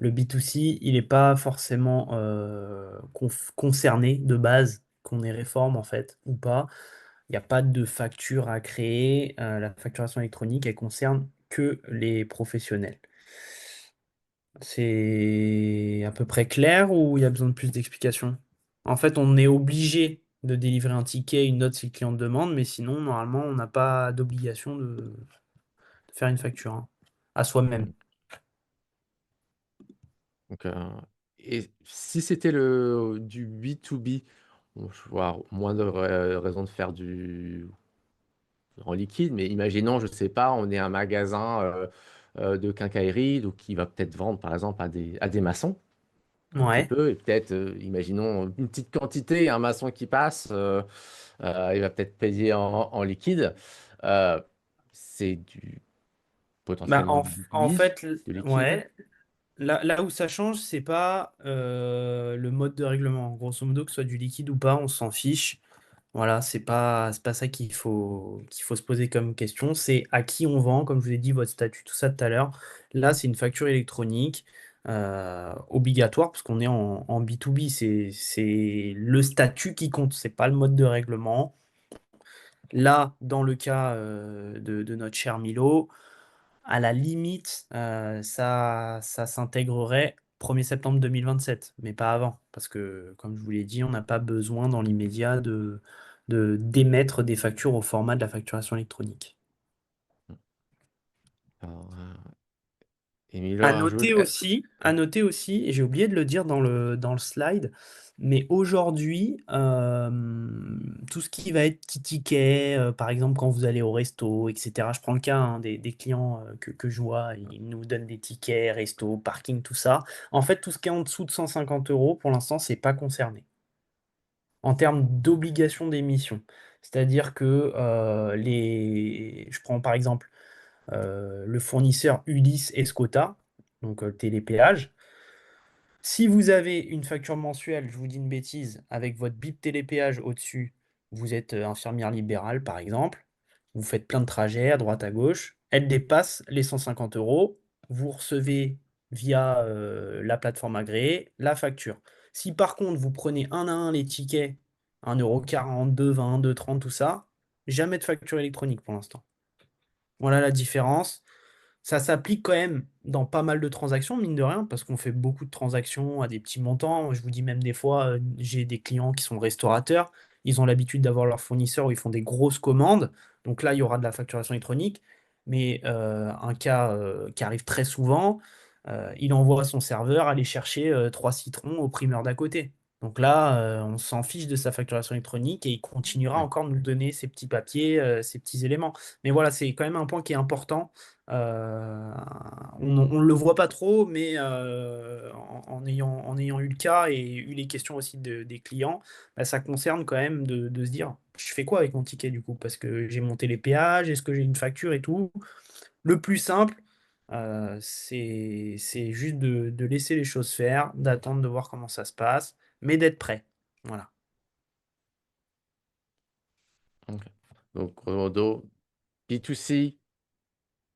Le B2C, il n'est pas forcément concerné de base, qu'on ait réforme en fait ou pas. Il n'y a pas de facture à créer. La facturation électronique, elle concerne que les professionnels. C'est à peu près clair ou il y a besoin de plus d'explications? En fait, on est obligé de délivrer un ticket, une note si le client demande, mais sinon, normalement, on n'a pas d'obligation de faire une facture, hein, à soi-même.
Mm. Donc, et si c'était du B2B, bon, je vois moins de raisons de faire en liquide, mais imaginons, je sais pas, on est un magasin de quincaillerie, donc qui va peut-être vendre par exemple à des maçons, un petit
Ouais.
peu, et peut-être, imaginons une petite quantité, un maçon qui passe, il va peut-être payer en liquide. Euh, c'est
Bah,
potentiellement du
en
B2B,
fait,
de liquide.
ouais. Là où ça change, c'est pas le mode de règlement. Grosso modo, que ce soit du liquide ou pas, on s'en fiche. Voilà, c'est pas ça qu'il faut se poser comme question. C'est à qui on vend, comme je vous ai dit, votre statut, tout ça tout à l'heure. Là, c'est une facture électronique obligatoire, parce qu'on est en B2B. C'est le statut qui compte, c'est pas le mode de règlement. Là, dans le cas de notre cher Milo, à la limite, ça s'intégrerait 1er septembre 2027, mais pas avant. Parce que, comme je vous l'ai dit, on n'a pas besoin dans l'immédiat d'émettre des factures au format de la facturation électronique.
Alors, Emilio rajoute.
À noter aussi, et j'ai oublié de le dire dans le slide, mais aujourd'hui, tout ce qui va être petit ticket, par exemple quand vous allez au resto, etc. Je prends le cas hein, des clients que je vois, ils nous donnent des tickets, resto, parking, tout ça. En fait, tout ce qui est en dessous de 150 euros, pour l'instant, c'est pas concerné en termes d'obligation d'émission. C'est-à-dire que je prends par exemple le fournisseur Ulysse Escota, donc télépéage. Si vous avez une facture mensuelle, je vous dis une bêtise, avec votre bip télépéage au-dessus, vous êtes infirmière libérale par exemple, vous faites plein de trajets à droite à gauche, elle dépasse les 150 euros, vous recevez via la plateforme agréée la facture. Si par contre vous prenez un à un les tickets, 1,40 €, 2,20 €, 2,30 €, tout ça, jamais de facture électronique pour l'instant. Voilà la différence. Ça s'applique quand même dans pas mal de transactions, mine de rien, parce qu'on fait beaucoup de transactions à des petits montants. Je vous dis même des fois, j'ai des clients qui sont restaurateurs, ils ont l'habitude d'avoir leurs fournisseurs où ils font des grosses commandes. Donc là, il y aura de la facturation électronique. Mais un cas qui arrive très souvent, il envoie son serveur aller chercher 3 citrons au primeur d'à côté. Donc là, on s'en fiche de sa facturation électronique et il continuera
Ouais,
encore de nous donner ces petits papiers, ces petits éléments. Mais voilà, c'est quand même un point qui est important. Euh, on ne le voit pas trop, mais en ayant eu le cas et eu les questions aussi des clients, bah, ça concerne quand même de se dire, je fais quoi avec mon ticket du coup? Parce que j'ai monté les péages, est-ce que j'ai une facture et tout? Le plus simple, c'est juste de laisser les choses faire, d'attendre de voir comment ça se passe, mais d'être prêt. Voilà.
ok. Donc, grosso modo, B2C,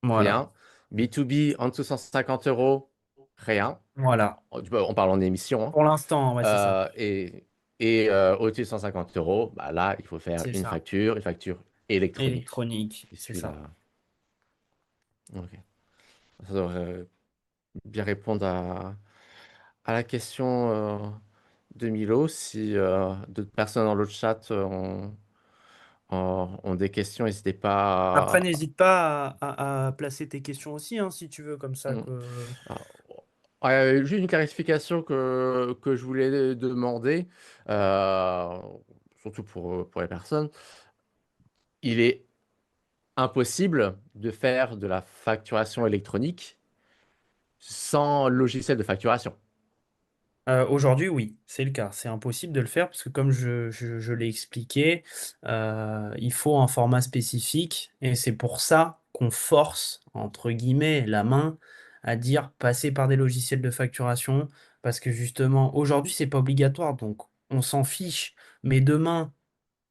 Voilà.
rien. B2B, en dessous de 150 euros, rien.
Voilà.
On parle en émission, hein.
Pour l'instant, ouais, c'est ça.
Et au-dessus de 150 euros, bah là, il faut faire
C'est ça.
une facture électronique.
Électronique,
Qui
c'est
suit
ça.
la. Ok. Ça devrait bien répondre à la question de Milo. Si d'autres personnes dans le chat ont des questions, n'hésitez
Après,
pas
n'hésite pas à placer tes questions aussi, hein, si tu veux, comme ça
Mm.
que...
Ah, juste une clarification que je voulais demander, euh, surtout pour les personnes. Il est impossible de faire de la facturation électronique sans logiciel de facturation.
Aujourd'hui, oui, c'est le cas. C'est impossible de le faire parce que comme je l'ai expliqué, il faut un format spécifique et c'est pour ça qu'on force, entre guillemets, la main à dire passer par des logiciels de facturation parce que justement, aujourd'hui, c'est pas obligatoire, donc on s'en fiche. Mais demain,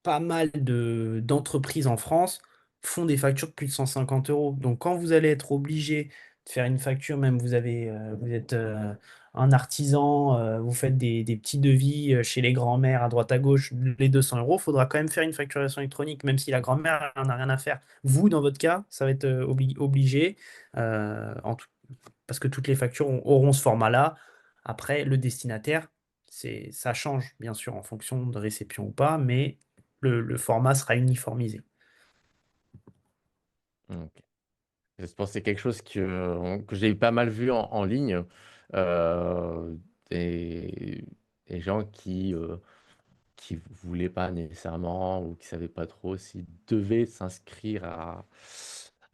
pas mal d'entreprises en France font des factures de plus de 150 euros. Donc, quand vous allez être obligé de faire une facture, même vous êtes un artisan, vous faites des petits devis chez les grands-mères à droite à gauche, les 200 euros, il faudra quand même faire une facturation électronique, même si la grand-mère n'en a rien à faire. Vous, dans votre cas, ça va être obligé, parce que toutes les factures auront ce format-là. Après, le destinataire, ça change, bien sûr, en fonction de réception ou pas, mais le format sera uniformisé.
Ok. Je pense que c'est quelque chose que j'ai pas mal vu en ligne. euh, des, des gens qui voulaient pas nécessairement ou qui savaient pas trop s'ils devaient s'inscrire à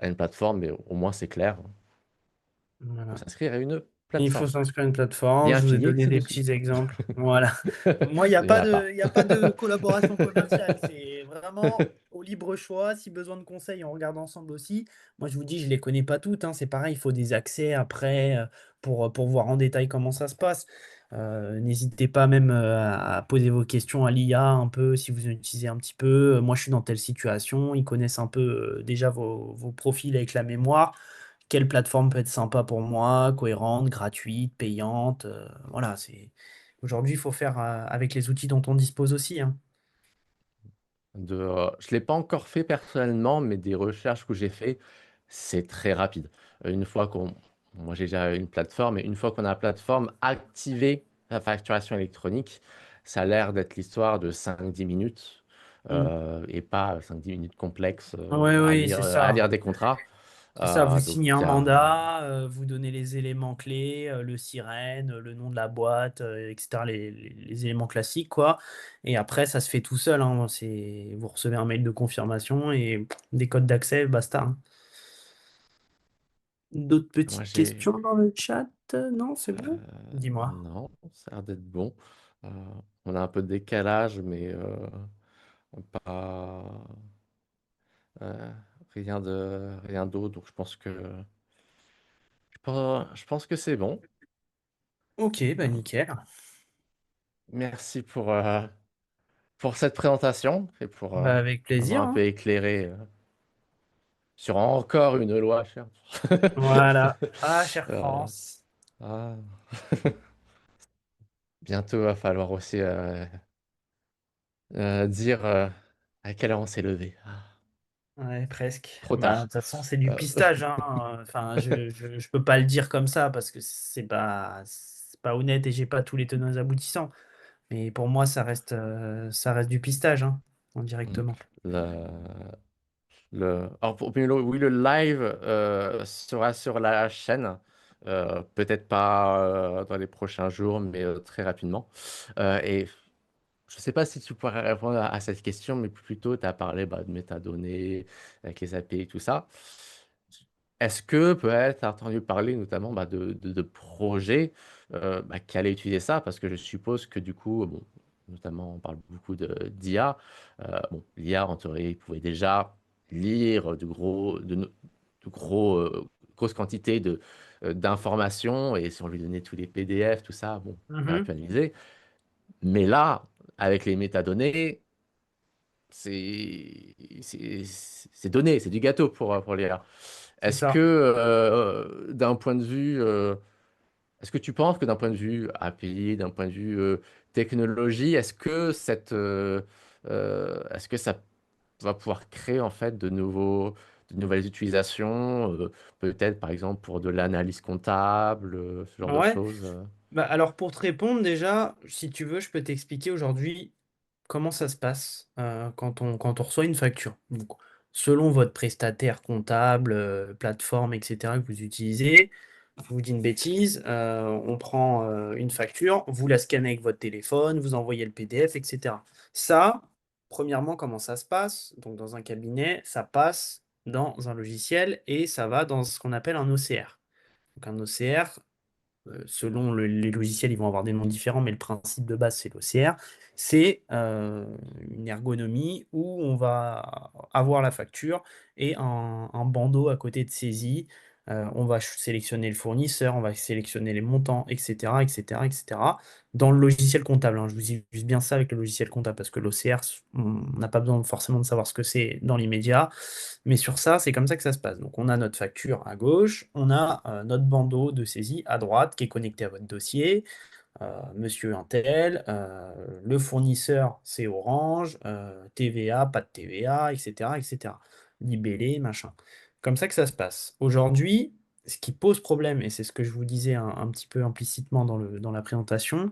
une plateforme, mais au moins c'est clair. Il faut
Voilà.
s'inscrire à une
Il faut
plateforme.
s'inscrire à une plateforme.
Lien
Je vous ai
affilié
donné des
ci-dessous.
petits exemples. Voilà. Moi, il n'y a
Il n'y en
pas
a pas.
il y a pas de collaboration commerciale. C'est vraiment au libre choix. Si besoin de conseils, on regarde ensemble aussi. Moi, je vous dis, je ne les connais pas toutes, hein. C'est pareil, il faut des accès après pour voir en détail comment ça se passe. N'hésitez pas même à poser vos questions à l'IA un peu si vous en utilisez un petit peu. Moi, je suis dans telle situation. Ils connaissent un peu déjà vos profils avec la mémoire. Quelle plateforme peut être sympa pour moi, cohérente, gratuite, payante. Voilà, c'est aujourd'hui, il faut faire avec les outils dont on dispose aussi, hein.
Je ne l'ai pas encore fait personnellement, mais des recherches que j'ai fait, c'est très rapide. Une fois qu'on, moi j'ai déjà une plateforme, et une fois qu'on a la plateforme, activer la facturation électronique, ça a l'air d'être l'histoire de 5 10 minutes,
Mm.
et pas 5 10 minutes complexes
Oui, oui, c'est
à
ça.
lire des contrats.
C'est ça, vous
Donc
signez un
il y a
mandat, vous donnez les éléments clés, le sirène, le nom de la boîte, etc., les éléments classiques, quoi. Et après, ça se fait tout seul, hein. Vous recevez un mail de confirmation et des codes d'accès, basta, hein. D'autres
moi
petites
j'ai
questions dans le chat? Non, c'est bon?
euh,
Dis-moi.
non, ça a l'air d'être bon. Euh, on a un peu de décalage, mais pas. Euh, rien d'autre, donc je pense que c'est bon.
Ok, bah
Euh,
nickel.
Merci pour cette présentation et pour
Bah, avec
m'avoir
plaisir,
un peu
hein.
éclairé sur encore une loi, cher.
Voilà. Ah, chère
Euh,
France.
ah. Bientôt, va falloir aussi dire à quelle heure on s'est levé. Ah,
Ouais, presque.
trop
Bah, de
tard.
toute façon, c'est du
Euh,
pistage, hein. Enfin, je peux pas le dire comme ça parce que c'est pas honnête et j'ai pas tous les tenants et aboutissants. Mais pour moi, ça reste du pistage, hein, indirectement.
le, alors oui, le live sera sur la chaîne. Peut-être pas dans les prochains jours, mais très rapidement. Et je ne sais pas si tu pourrais répondre à cette question, mais plutôt, tu as parlé bah, de métadonnées, avec les API et tout ça. Est-ce que peut-être tu as entendu parler notamment bah, de projets bah, qui allaient utiliser ça? Parce que je suppose que du coup, bon, notamment on parle beaucoup d'IA. Bon, l'IA, en théorie, pouvait déjà lire grosses quantités d'informations et si on lui donnait tous les PDF, tout ça, bon, il aurait pu
Mhm.
analyser. Mais là, avec les métadonnées, c'est donné, c'est du gâteau pour l'IA.
C'est
Est-ce que,
ça.
d'un point de vue, est-ce que tu penses que d'un point de vue API, d'un point de vue technologie, est-ce que ça va pouvoir créer en fait de nouvelles utilisations, peut-être par exemple pour de l'analyse comptable, ce genre de
Ouais.
choses?
Bah, alors, pour te répondre, déjà, si tu veux, je peux t'expliquer aujourd'hui comment ça se passe quand on reçoit une facture? Donc, selon votre prestataire comptable, plateforme, etc. que vous utilisez, je vous dis une bêtise, on prend une facture, vous la scannez avec votre téléphone, vous envoyez le PDF, etc. Ça, premièrement, comment ça se passe? Donc, dans un cabinet, ça passe dans un logiciel et ça va dans ce qu'on appelle un OCR. Donc, un OCR, selon les logiciels, ils vont avoir des noms différents, mais le principe de base, c'est l'OCR. C'est une ergonomie où on va avoir la facture et un bandeau à côté de saisie. On va sélectionner le fournisseur, on va sélectionner les montants, etc., etc., etc. Dans le logiciel comptable, hein. Je vous dis bien ça avec le logiciel comptable parce que l'OCR, on n'a pas besoin forcément de savoir ce que c'est dans l'immédiat. Mais sur ça, c'est comme ça que ça se passe. Donc, on a notre facture à gauche, on a notre bandeau de saisie à droite qui est connecté à votre dossier. Monsieur Untel, le fournisseur, c'est Orange, TVA, pas de TVA, etc., etc. Libellé, machin. Comme ça que ça se passe. Aujourd'hui, ce qui pose problème, et c'est ce que je vous disais un petit peu implicitement dans la présentation,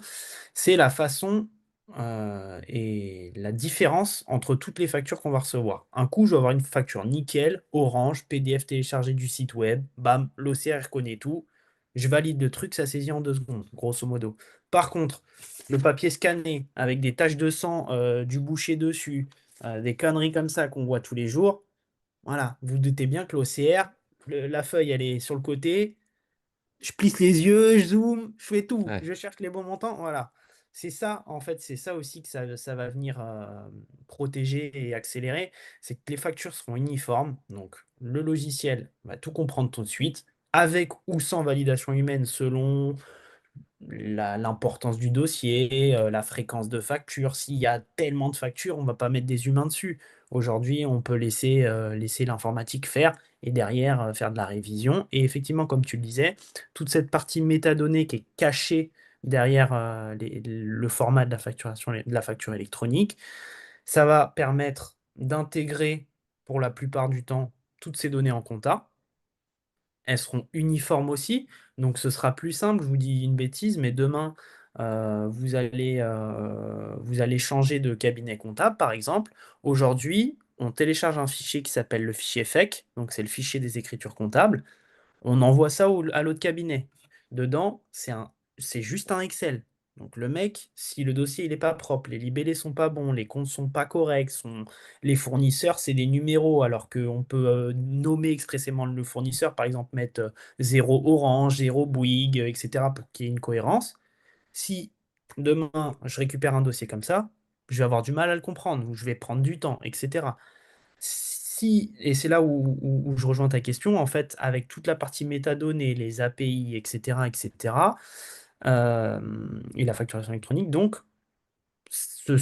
c'est la façon et la différence entre toutes les factures qu'on va recevoir. Un coup, je vais avoir une facture nickel, Orange, PDF téléchargé du site web, bam, l'OCR connaît tout, je valide le truc, ça saisit en 2 secondes, grosso modo. Par contre, le papier scanné avec des taches de sang, du boucher dessus, des conneries comme ça qu'on voit tous les jours, voilà, vous doutez bien que l'OCR, la feuille, elle est sur le côté, je plisse les yeux, je zoome, je fais tout,
Ouais.
je cherche les bons montants, voilà. C'est ça, en fait, c'est ça aussi que ça va venir protéger et accélérer, c'est que les factures seront uniformes, donc le logiciel va tout comprendre tout de suite, avec ou sans validation humaine selon l'importance du dossier, la fréquence de facture. S'il y a tellement de factures, on ne va pas mettre des humains dessus. Aujourd'hui, on peut laisser l'informatique faire et derrière faire de la révision. Et effectivement, comme tu le disais, toute cette partie métadonnée qui est cachée derrière le format de la facturation, de la facture électronique, ça va permettre d'intégrer pour la plupart du temps toutes ces données en compta. Elles seront uniformes aussi, donc ce sera plus simple. Je vous dis une bêtise, mais demain, vous allez changer de cabinet comptable, par exemple. Aujourd'hui, on télécharge un fichier qui s'appelle le fichier FEC, donc c'est le fichier des écritures comptables. On envoie ça à l'autre cabinet. Dedans, c'est juste un Excel. Donc le mec, si le dossier il est pas propre, les libellés sont pas bons, les comptes sont pas corrects, les fournisseurs c'est des numéros alors qu'on peut nommer expressément le fournisseur, par exemple mettre 0 Orange, 0 Bouygues, etc. pour qu'il y ait une cohérence. Si demain je récupère un dossier comme ça, je vais avoir du mal à le comprendre, ou je vais prendre du temps, etc. Si, et c'est là où je rejoins ta question, en fait, avec toute la partie métadonnées, les API, etc., etc., et la facturation électronique, donc, ce-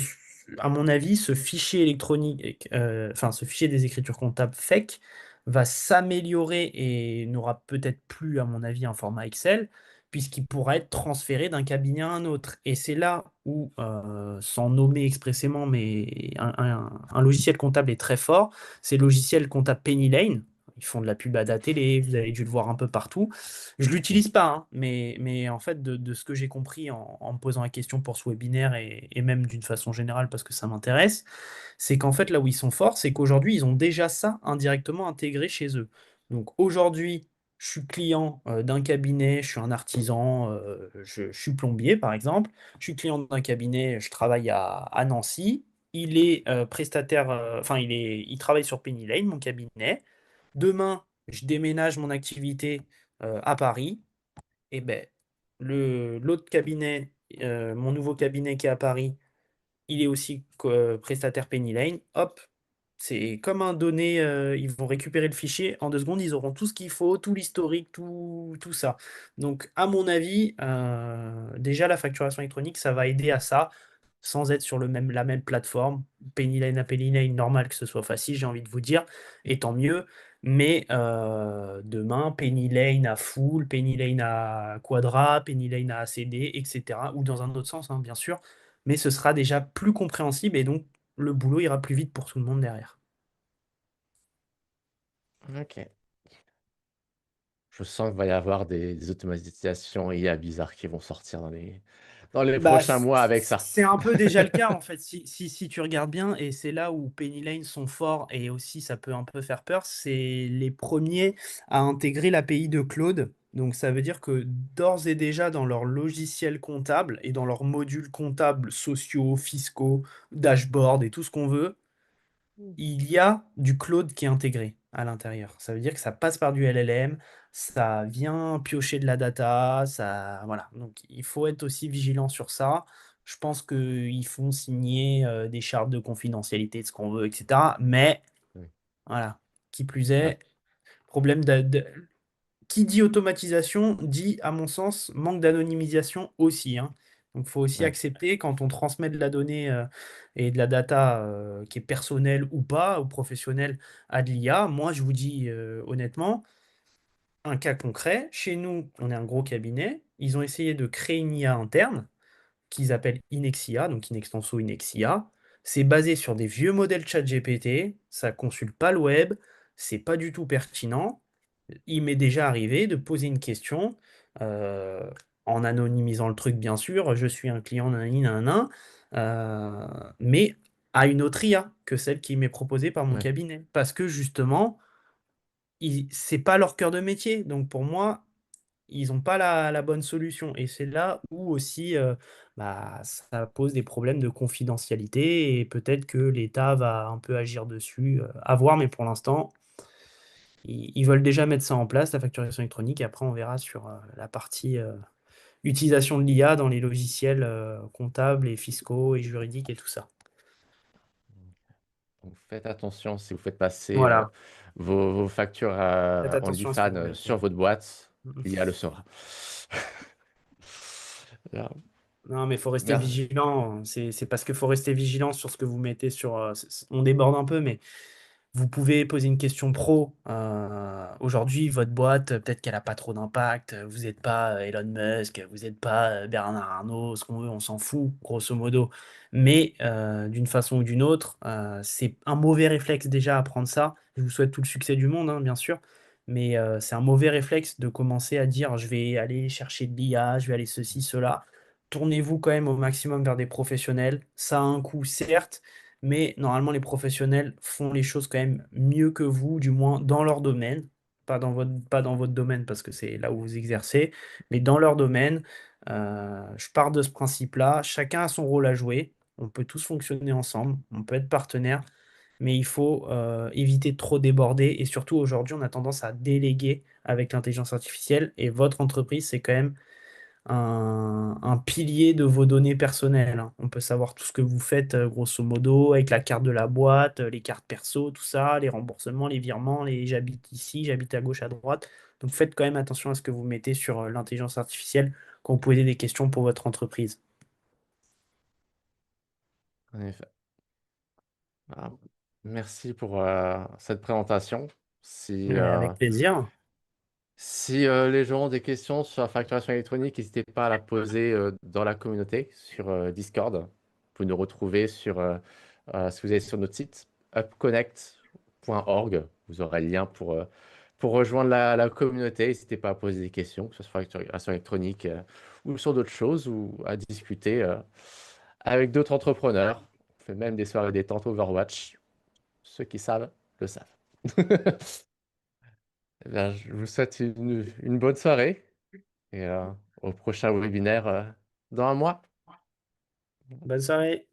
à mon avis, ce fichier électronique, enfin, ce fichier des écritures comptables FEC va s'améliorer et n'aura peut-être plus, à mon avis, un format Excel, puisqu'il pourra être transféré d'un cabinet à un autre. Et c'est là où, sans nommer expressément, mais un logiciel comptable est très fort, c'est le logiciel comptable Penny Lane. Ils font de la pub à la télé, vous avez dû le voir un peu partout. Je l'utilise pas, hein, mais en fait, de ce que j'ai compris en me posant la question pour ce webinaire et même d'une façon générale parce que ça m'intéresse, c'est qu'en fait, là où ils sont forts, c'est qu'aujourd'hui, ils ont déjà ça indirectement intégré chez eux. Donc aujourd'hui, je suis client d'un cabinet, je suis un artisan, je suis plombier par exemple, je suis client d'un cabinet, je travaille à Nancy, il est prestataire, enfin, il travaille sur Penny Lane, mon cabinet. Demain, je déménage mon activité à Paris, et ben l'autre cabinet, mon nouveau cabinet qui est à Paris, il est aussi prestataire Penny Lane. Hop, c'est comme un donné, ils vont récupérer le fichier. En 2 secondes, ils auront tout ce qu'il faut, tout l'historique, tout ça. Donc, à mon avis, déjà, la facturation électronique, ça va aider à ça, sans être sur la même plateforme. Penny Lane à Penny Lane, normal que ce soit facile, j'ai envie de vous dire, et tant mieux. Mais demain, Penny Lane à full, Penny Lane à quadra, Penny Lane à ACD, etc. Ou dans un autre sens, hein, bien sûr. Mais ce sera déjà plus compréhensible et donc le boulot ira plus vite pour tout le monde derrière.
Ok. Je sens qu'il va y avoir des automatisations IA bizarres qui vont sortir dans les
Bah,
prochains mois avec ça.
c'est un peu déjà le cas en fait, si tu regardes bien, et c'est là où Penny Lane sont forts, et aussi ça peut un peu faire peur, c'est les premiers à intégrer l'API de Claude. Donc ça veut dire que d'ores et déjà dans leur logiciel comptable et dans leurs modules comptables sociaux, fiscaux, dashboard et tout ce qu'on veut, il y a du Claude qui est intégré à l'intérieur. Ça veut dire que ça passe par du LLM, ça vient piocher de la data, ça, voilà. Donc il faut être aussi vigilant sur ça. Je pense qu'ils font signer des chartes de confidentialité de ce qu'on veut, etc. Mais
Oui.
voilà, qui plus
Ouais,
est, problème qui dit automatisation dit, à mon sens, manque d'anonymisation aussi, hein. Donc, il faut aussi
ouais,
accepter quand on transmet de la donnée et de la data qui est personnelle ou pas, ou professionnelle, à de l'IA. Moi, je vous dis honnêtement, un cas concret, chez nous, on est un gros cabinet. Ils ont essayé de créer une IA interne qu'ils appellent Inexia, donc in extenso Inexia. C'est basé sur des vieux modèles ChatGPT, ça consulte pas le web, c'est pas du tout pertinent. Il m'est déjà arrivé de poser une question euh, en anonymisant le truc, bien sûr. Je suis un client, nanani, nanana, mais à une autre IA que celle qui m'est proposée par mon
ouais.
cabinet. Parce que justement, c'est pas leur cœur de métier. Donc pour moi, ils n'ont pas la bonne solution. Et c'est là où aussi bah, ça pose des problèmes de confidentialité et peut-être que l'État va un peu agir dessus. À voir, mais pour l'instant, ils veulent déjà mettre ça en place, la facturation électronique, et après on verra sur la partie utilisation de l'IA dans les logiciels comptables et fiscaux et juridiques et tout ça.
Donc faites attention si vous faites passer
Voilà,
vos factures
faites attention à ce que
OnlyFans
vous mettez.
sur votre boîte, l'IA le saura. Bien.
Non, mais il faut rester
Bien.
vigilant. C'est parce qu'il faut rester vigilant sur ce que vous mettez sur. On déborde un peu, mais vous pouvez poser une question pro. Aujourd'hui, votre boîte, peut-être qu'elle n'a pas trop d'impact. Vous n'êtes pas Elon Musk, vous n'êtes pas Bernard Arnault, ce qu'on veut, on s'en fout, grosso modo. Mais d'une façon ou d'une autre, c'est un mauvais réflexe déjà à prendre ça. Je vous souhaite tout le succès du monde, hein, bien sûr. Mais c'est un mauvais réflexe de commencer à dire je vais aller chercher de l'IA, je vais aller ceci, cela. Tournez-vous quand même au maximum vers des professionnels. Ça a un coût, certes, mais normalement, les professionnels font les choses quand même mieux que vous, du moins dans leur domaine. Pas dans votre domaine parce que c'est là où vous exercez, mais dans leur domaine. Je pars de ce principe-là. Chacun a son rôle à jouer. On peut tous fonctionner ensemble. On peut être partenaires, mais il faut éviter de trop déborder. Et surtout, aujourd'hui, on a tendance à déléguer avec l'intelligence artificielle. Et votre entreprise, c'est quand même un pilier de vos données personnelles, hein. On peut savoir tout ce que vous faites, grosso modo, avec la carte de la boîte, les cartes perso, tout ça, les remboursements, les virements, les j'habite ici, j'habite à gauche, à droite. Donc faites quand même attention à ce que vous mettez sur l'intelligence artificielle quand vous posez des questions pour votre entreprise.
En effet. Ah, merci pour cette présentation. Si,
Mais avec plaisir.
si les gens ont des questions sur la facturation électronique, n'hésitez pas à la poser dans la communauté sur Discord. Vous pouvez nous retrouver si vous allez sur notre site upconnect.org. Vous aurez le lien pour rejoindre la communauté. N'hésitez pas à poser des questions, que ce soit sur la facturation électronique ou sur d'autres choses, ou à discuter avec d'autres entrepreneurs. On fait même des soirées détente Overwatch. Ceux qui savent, le savent. Eh bien, je vous souhaite une bonne soirée et au prochain webinaire dans un mois.
Bonne soirée.